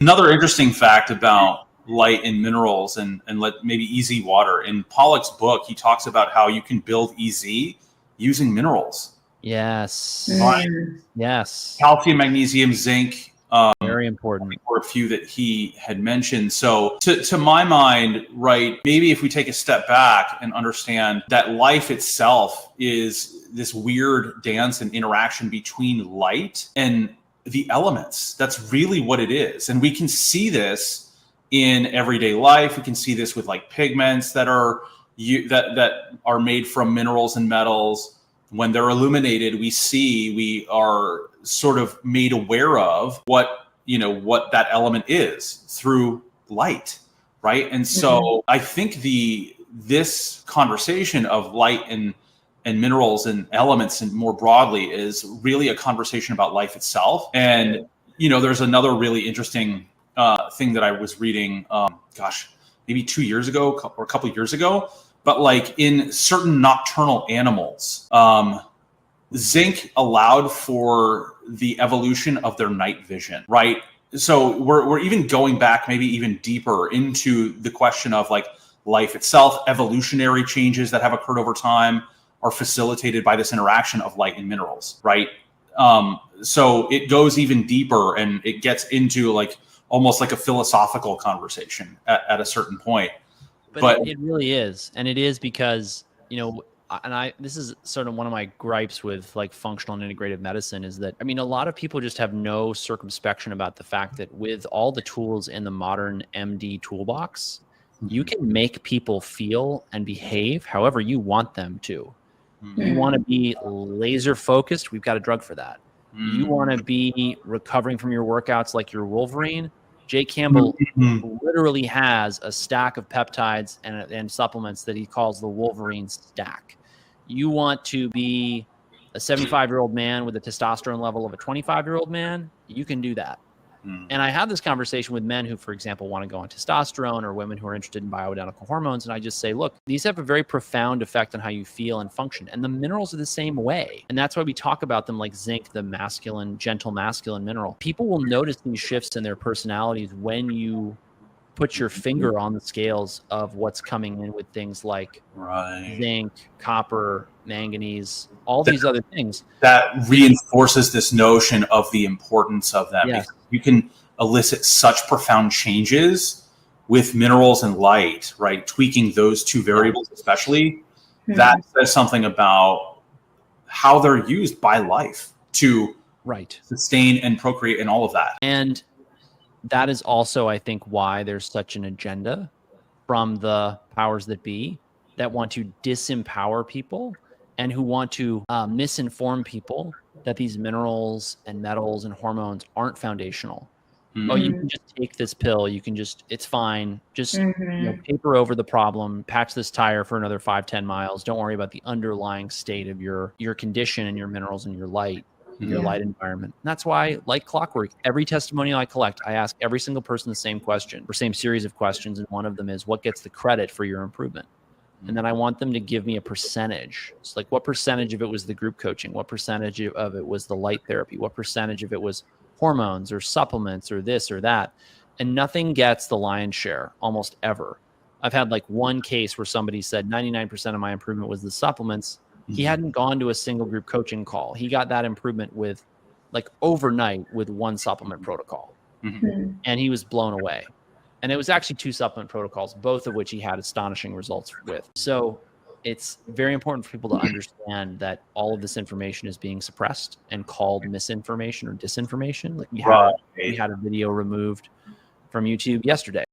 Another interesting fact about light and minerals and maybe EZ water. In Pollock's book, he talks about how you can build EZ using minerals. Yes. Right? Yes. Calcium, magnesium, zinc. Very important. Or a few that he had mentioned. So to my mind, right, maybe if we take a step back and understand that life itself is this weird dance and interaction between light and the elements. That's really what it is. And we can see this in everyday life. We can see this with like pigments that are made from minerals and metals. When they're illuminated, we are sort of made aware of what that element is through light, right? And so I think this conversation of light and minerals and elements and more broadly is really a conversation about life itself. And there's another really interesting thing that I was reading, maybe 2 years ago or a couple of years ago, but like in certain nocturnal animals, zinc allowed for the evolution of their night vision, right? So we're even going back maybe even deeper into the question of like life itself. Evolutionary changes that have occurred over time are facilitated by this interaction of light and minerals, right? So it goes even deeper and it gets into like almost like a philosophical conversation at a certain point. But it really is. And it is because, this is sort of one of my gripes with like functional and integrative medicine is that, a lot of people just have no circumspection about the fact that with all the tools in the modern MD toolbox, you can make people feel and behave however you want them to. You want to be laser focused, we've got a drug for that. You want to be recovering from your workouts like you're Wolverine. Jay Campbell literally has a stack of peptides and supplements that he calls the Wolverine stack. You want to be a 75-year-old man with a testosterone level of a 25-year-old man, you can do that. And I have this conversation with men who, for example, want to go on testosterone or women who are interested in bioidentical hormones. And I just say, look, these have a very profound effect on how you feel and function. And the minerals are the same way. And that's why we talk about them like zinc, the masculine, gentle masculine mineral. People will notice these shifts in their personalities when you put your finger on the scales of what's coming in with things like zinc, copper, manganese, all these other things. That reinforces this notion of the importance of them. Yes. You can elicit such profound changes with minerals and light, right? Tweaking those two variables, especially, that says something about how they're used by life to sustain and procreate and all of that. And that is also, I think, why there's such an agenda from the powers that be that want to disempower people and who want to misinform people that these minerals and metals and hormones aren't foundational. Oh, you can just take this pill. You can it's fine. Just paper over the problem, patch this tire for another 5-10 miles. Don't worry about the underlying state of your condition and your minerals and your light. Your light environment. And that's why, like clockwork, every testimonial I collect, I ask every single person the same question or same series of questions. And one of them is, what gets the credit for your improvement? And then I want them to give me a percentage. It's like, what percentage of it was the group coaching? What percentage of it was the light therapy? What percentage of it was hormones or supplements or this or that? And nothing gets the lion's share almost ever. I've had like one case where somebody said 99% of my improvement was the supplements. He hadn't gone to a single group coaching call. He got that improvement with like overnight with one supplement protocol. And he was blown away. And it was actually 2 supplement protocols, both of which he had astonishing results with. So it's very important for people to understand that all of this information is being suppressed and called misinformation or disinformation. Like we had a video removed from YouTube yesterday.